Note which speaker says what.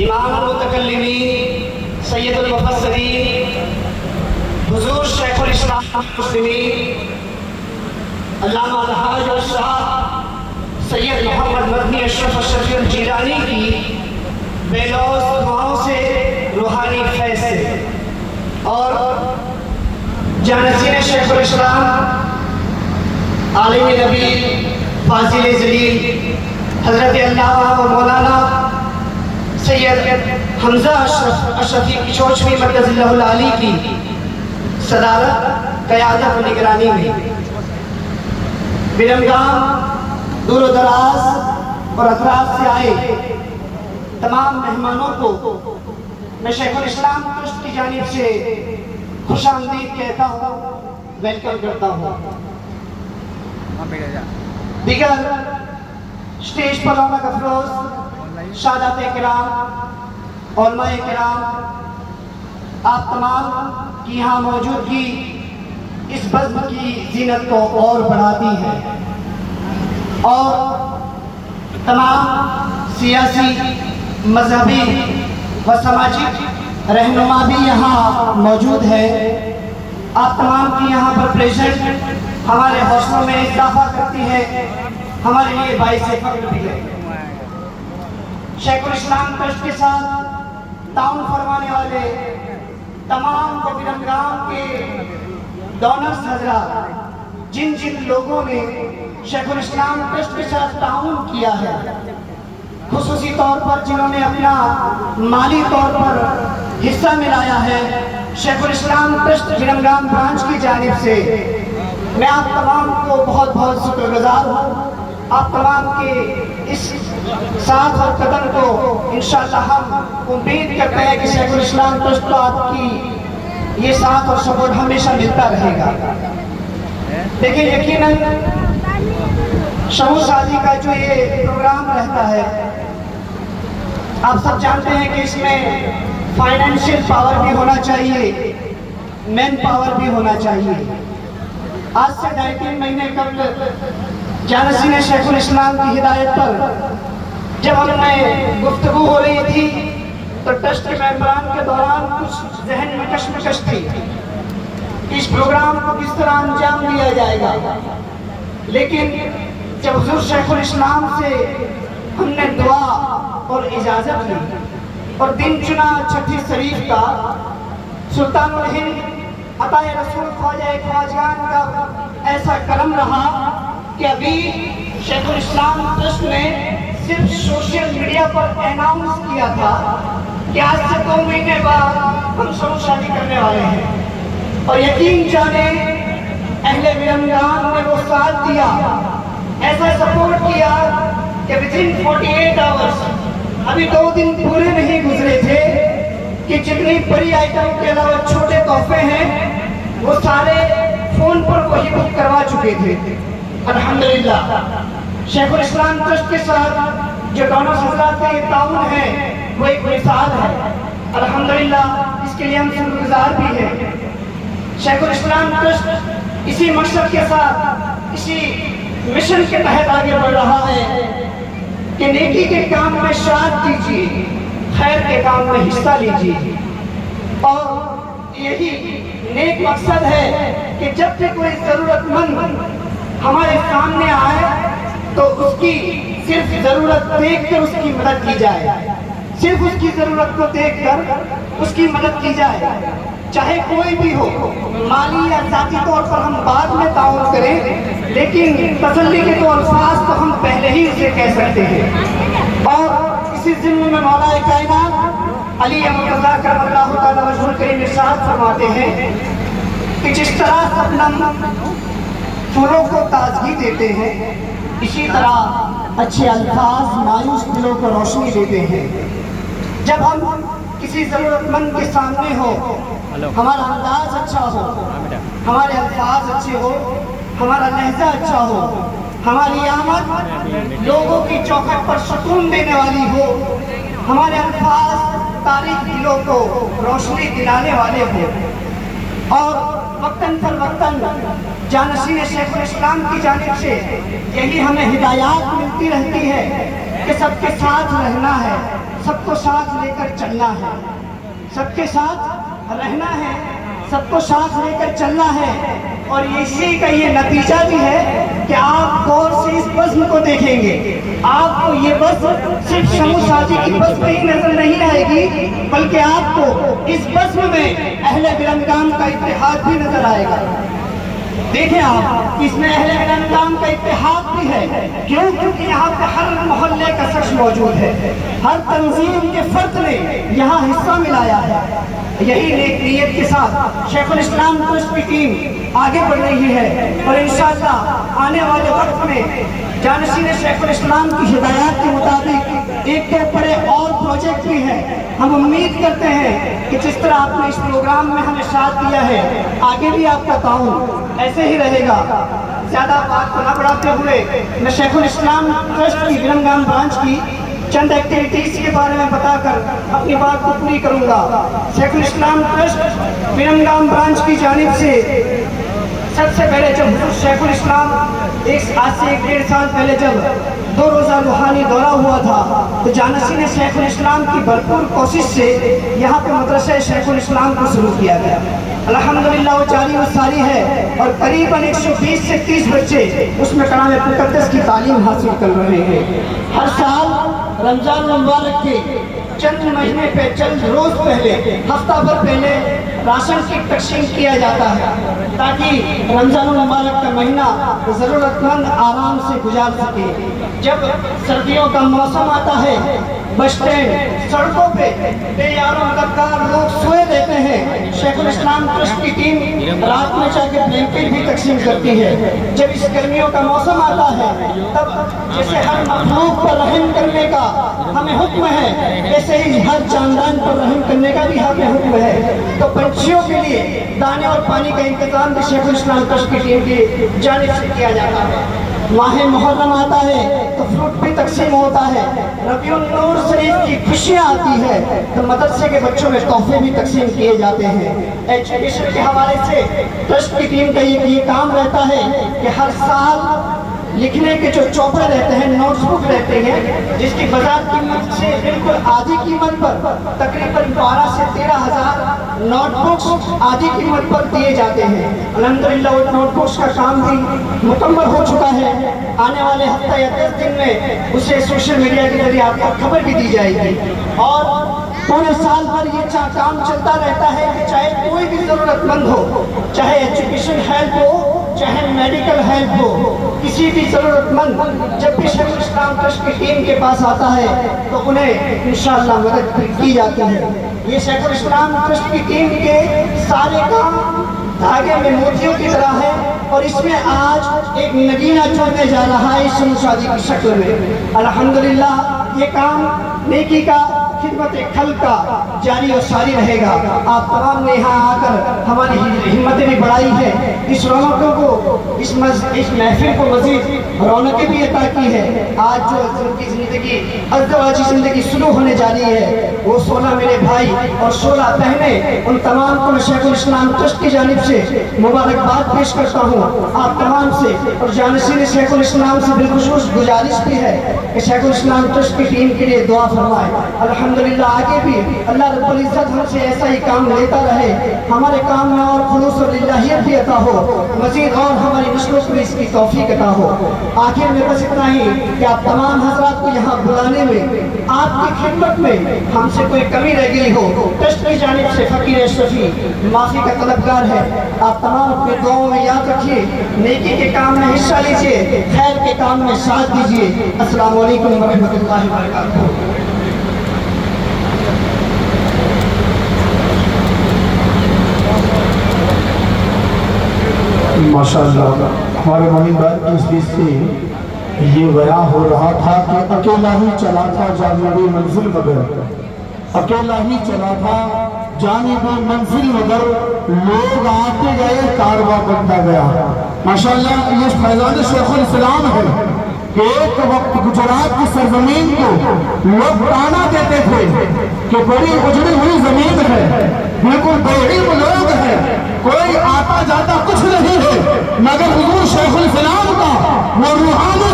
Speaker 1: امام المتکلمین سید المفسرین حضور شیخ الاسلام المسلمین علامہ الحاج الشاہ سید محمد مدنی اشرف الشفیع الجیلانی کی بے لوث دعاؤں سے روحانی فیض سے اور جانشین شیخ الاسلام عالم نبی فاضل ذلیل حضرت علامہ و مولانا سید حمزہ اشرفی چوچوی مرکز اللہ العالی کی صدارت قیادت و نگرانی میں برمگام دور و دراز اور اطراف سے آئے تمام مہمانوں کو میں شیخ الاسلام ٹرسٹ کی جانب سے خوش آمدید کہتا ہوں، ویلکم کرتا ہوں۔ دیگر اسٹیج پر رونق افروز سادات کرام، علماء کرام، آپ تمام کی یہاں موجودگی اس بزم کی زینت کو اور بڑھاتی ہے اور تمام سیاسی، مذہبی و سماجی رہنما بھی یہاں موجود ہے۔ آپ تمام کی یہاں پر پریزنٹ ہمارے حوصلوں میں اضافہ کرتی ہے، ہمارے لیے باعث فخر بھی ہے۔ شیخ الاسلام ٹرسٹ کے ساتھ تعاون فرمانے والے تمام برمگام کے ڈونرز حضرات، جن لوگوں نے شیخ الاسلام ٹرسٹ کے ساتھ تعاون کیا ہے، خصوصی طور پر جنہوں نے اپنا مالی طور پر حصہ ملایا ہے، شیخ الاسلام ٹرسٹ برمگام برانچ کی جانب سے میں آپ تمام کو بہت بہت شکر گزار ہوں۔ آپ تمام کے اس ساتھ اور قدم کو انشاءاللہ ہم امید کرتے ہیں کہ شیخ الاسلام ٹرسٹ کو آپ کی یہ ساتھ اور سپورٹ ہمیشہ ملتا رہے گا۔ دیکھیں یقیناً شمع شادی کا جو یہ پروگرام رہتا ہے، آپ سب جانتے ہیں کہ اس میں فائنینشیل پاور بھی ہونا چاہیے، مین پاور بھی ہونا چاہیے۔ آج سے 2.5 مہینے قبل جانشین شیخ الاسلام کی ہدایت پر جب ہم نے گفتگو ہو رہی تھی تو ٹرسٹ کے ممبران کے دوران کچھ ذہن میں کشمکش تھی کہ اس پروگرام کو کس طرح انجام دیا جائے گا، لیکن جب حضور شیخ الاسلام سے ہم نے دعا اور اجازت لی اور دن چنا چھٹی شریف کا، سلطان الہند عطا رسول خواجہ خواجگان کا ایسا کرم رہا کہ ابھی شیخ الاسلام ٹرسٹ نے صرف سوشل میڈیا پر اناؤنس کیا تھا کہ آج سے 2 مہینے بعد ہم شمع شادی کرنے والے ہیں، اور یقین جانے اہل برمگام نے وہ ساتھ دیا، ایسا سپورٹ کیا کہ within 48 hours، ابھی 2 دن پورے نہیں گزرے تھے کہ جتنی بڑی آئٹم کے علاوہ چھوٹے تحفے ہیں وہ سارے فون پر وہی بک کروا چکے تھے۔ الحمدللہ شیخ الاسلام ٹرسٹ کے ساتھ جو ڈونرز حضرات کا یہ تعاون ہے وہ ایک مثال ہے، الحمدللہ اس کے لیے ہم شکر گزار بھی ہیں۔ شیخ الاسلام ٹرسٹ اسی مقصد کے ساتھ، اسی مشن کے تحت آگے بڑھ رہا ہے کہ نیکی کے کام میں شرکت کیجیے، خیر کے کام میں حصہ لیجیے، اور یہی نیک مقصد ہے کہ جب بھی کوئی ضرورت مند ہمارے سامنے آئے تو اس کی صرف ضرورت دیکھ کر اس کی مدد کی جائے، صرف اس کی ضرورت کو دیکھ کر اس کی مدد کی جائے، چاہے کوئی بھی ہو، مالی یا ذاتی طور پر ہم بعد میں تعاون کریں، لیکن تسلی کے تو الفاظ تو ہم پہلے ہی اسے کہہ سکتے ہیں۔ اور اسی ضمن میں مولا کائنات علی مرتضیٰ کرم اللہ تعالی وجہہ الکریم ارشاد فرماتے ہیں کہ جس طرح شبنم پھولوں کو تازگی دیتے ہیں، اسی طرح اچھے الفاظ مایوس دلوں کو روشنی دیتے ہیں۔ جب ہم کسی ضرورت مند کے سامنے ہو، ہمارا انداز اچھا ہو، ہمارے الفاظ اچھے ہو، ہمارا لہجہ اچھا ہو، ہماری آمد لوگوں کی چوکھٹ پر سکون دینے والی ہو، ہمارے الفاظ تاریخ دلوں کو روشنی دلانے والے ہو، اور وقتاً فوقتاً جانشین شیخ الاسلام کی جانب سے یہی ہمیں ہدایات ملتی رہتی ہے کہ سب کے ساتھ رہنا ہے، سب کو ساتھ لے کر چلنا ہے، سب کے ساتھ رہنا ہے، سب کو ساتھ لے کر چلنا ہے۔ اور اسی کا یہ نتیجہ بھی ہے کہ آپ غور سے اس بزم کو دیکھیں گے، آپ کو یہ بزم صرف شمو سازی کی بزم ہی نظر نہیں آئے گی، بلکہ آپ کو اس بزم میں اہل برنگام کا اتحاد بھی نظر آئے گا۔ دیکھیں آپ، اس میں اہل برنگام کا اتحاد بھی ہے، کیوں؟ کیونکہ یہاں پہ ہر محلے کا شخص موجود ہے، ہر تنظیم کے فرد نے یہاں حصہ ملایا ہے۔ یہی نیک نیت کے ساتھ شیخ الاسلام ٹرسٹ کی ٹیم آگے بڑھ رہی ہے، اور انشاءاللہ آنے والے وقت میں جانشین شیخ الاسلام کی ہدایات کے مطابق ایک تو بڑے اور پروجیکٹ بھی ہیں۔ ہم امید کرتے ہیں کہ جس طرح آپ نے اس پروگرام میں ہمیں ساتھ دیا ہے، آگے بھی آپ کا تعاون ایسے ہی رہے گا۔ زیادہ بات کو نہ بڑھاتے ہوئے میں شیخ الاسلام ٹرسٹ کی برنگام برانچ کی چند ایکٹیویٹیز کے بارے میں بتا کر اپنی بات کو پوری کروں گا۔ شیخ الاسلام ٹرسٹ برنگام برانچ کی جانب سے سب سے پہلے جب حضور شیخ الاسلام آج سے 1.5 سال پہلے جب 2 روزہ روحانی دورہ ہوا تھا، تو جانشین شیخ الاسلام کی بھرپور کوشش سے یہاں پہ مدرسہ شیخ الاسلام کو شروع کیا گیا۔ الحمدللہ وہ جاری و ساری ہے، اور قریباً 120 سے 30 بچے اس میں کلام مقدس کی تعلیم حاصل کر رہے ہیں۔ ہر سال رمضان المبارک کے چند مہینے پہ چند روز پہلے، ہفتہ بھر پہلے راشن کی تقسیم کیا جاتا ہے، تاکہ رمضان المبارک کا مہینہ ضرورت مند آرام سے گزار سکے۔ جب سردیوں کا موسم آتا ہے، بس اسٹینڈ، سڑکوں پہ بے یار و مددگار لوگ سوئے دیتے ہیں، شیخ الاسلام ٹرسٹ کی ٹیم رات میں جا کے بلینکٹ بھی تقسیم کرتی ہے۔ جب اس گرمیوں کا موسم آتا ہے، تب جیسے ہر مخلوق پر رحم کرنے کا ہمیں حکم ہے، ایسے ہی ہر جاندان پر رحم کرنے کا بھی ہمیں حکم ہے۔ تو پنچھیوں کے لیے دانے اور پانی کا انتظام بھی شیخ الاسلام ٹرسٹ کی ٹیم کی جانب سے کیا جاتا ہے۔ ماہ محرم آتا ہے تو فروٹ بھی تقسیم ہوتا ہے، ربیع النور شریف کی خوشیاں آتی ہے تو مدرسے کے بچوں میں تحفے بھی تقسیم کیے جاتے ہیں۔ ایجوکیشن کے حوالے سے ٹرسٹ کی ٹیم کا یہ کام رہتا ہے کہ ہر سال لکھنے کے جو چوپڑے رہتے ہیں، نوٹس بک رہتے ہیں، جس کی بازار قیمت سے بالکل آدھی قیمت پر تقریباً 12 سے 13 ہزار نوٹ بکس آدھی قیمت پر دیے جاتے ہیں۔ الحمدللہ وہ نوٹ بکس کا کام بھی مکمل ہو چکا ہے۔ آنے والے ہفتہ یا 10 دن میں اسے سوشل میڈیا کے ذریعے آپ کو خبر بھی دی جائے گی، اور پورے سال بھر یہ کام چلتا رہتا ہے کہ چاہے کوئی بھی ضرورت مند ہو، چاہے ایجوکیشن ہیلپ ہو، چاہے میڈیکل ہیلپ ہو، کسی بھی ضرورت مند جب بھی شیخ الاسلام ٹرسٹ کی ٹیم کے پاس آتا ہے تو انہیں انشاءاللہ مدد کی جاتی ہے۔ یہ شیخ الاسلام ٹرسٹ کی ٹیم کے سارے کام دھاگے میں موتیوں کی طرح ہے، اور اس میں آج ایک نگینہ جڑنے جا رہا ہے اس شادی کی شکل میں۔ الحمدللہ یہ کام نیکی کا، خدمت خلق کا جاری و ساری رہے گا۔ آپ تمام نے یہاں آ کر ہماری ہمتیں بھی بڑھائی ہے، اس رونقوں کو، اس محفل کو مزید رونقیں بھی عطا کی ہے۔ آج جو زندگی ازدواجی زندگی شروع ہونے جا رہی ہے، وہ 16 میرے بھائی اور 16 بہنیں، ان تمام کو میں شیخ الاسلام ٹرسٹ کی جانب سے مبارکباد پیش کرتا ہوں۔ آپ تمام سے اور جانشین شیخ الاسلام سے بالخصوص گزارش بھی ہے کہ شیخ الاسلام ٹرسٹ کی ٹیم کے لیے دعا فرمائے۔ الحمدللہ آگے بھی اللہ رب العزت ہم سے ایسا ہی کام لیتا رہے، ہمارے کام میں اور خلوص اور للہیت بھی عطا ہو، مزید اور ہماری نسلوں کو اس کی توفیق عطا ہو۔ آخر میں بس اتنا ہی کہ آپ تمام حضرات کو یہاں بلانے میں، آپ کی خدمت میں ہم سے کوئی کمی رہ گئی ہو، ٹرسٹ کی جانب سے فقیر اشرفی معافی کا طلبگار ہے۔ آپ تمام اپنے دعاؤں میں یاد رکھیے، نیکی کے کام میں حصہ لیجیے، خیر کے کام میں ساتھ دیجیے۔ السلام علیکم ورحمۃ اللہ وبرکاتہ۔
Speaker 2: ماشاءاللہ ہمارے مومن بھائی کی اس بیچ سے یہ بیان ہو رہا تھا کہ اکیلا ہی چلا تھا جانب منزل مگر، اکیلا ہی چلا تھا جانب منزل مگر، لوگ آتے گئے کارواں بنتا گیا۔ ماشاءاللہ یہ فیضان شیخ الاسلام ہے کہ ایک وقت گجرات کی سرزمین کو لوگ تانا دیتے تھے کہ بڑی اجڑی ہوئی زمین ہے، بالکل بے علم لوگ ہیں، کوئی آتا جاتا کچھ نہیں ہے، مگر حضور شیخ الاسلام کا وہ روحانی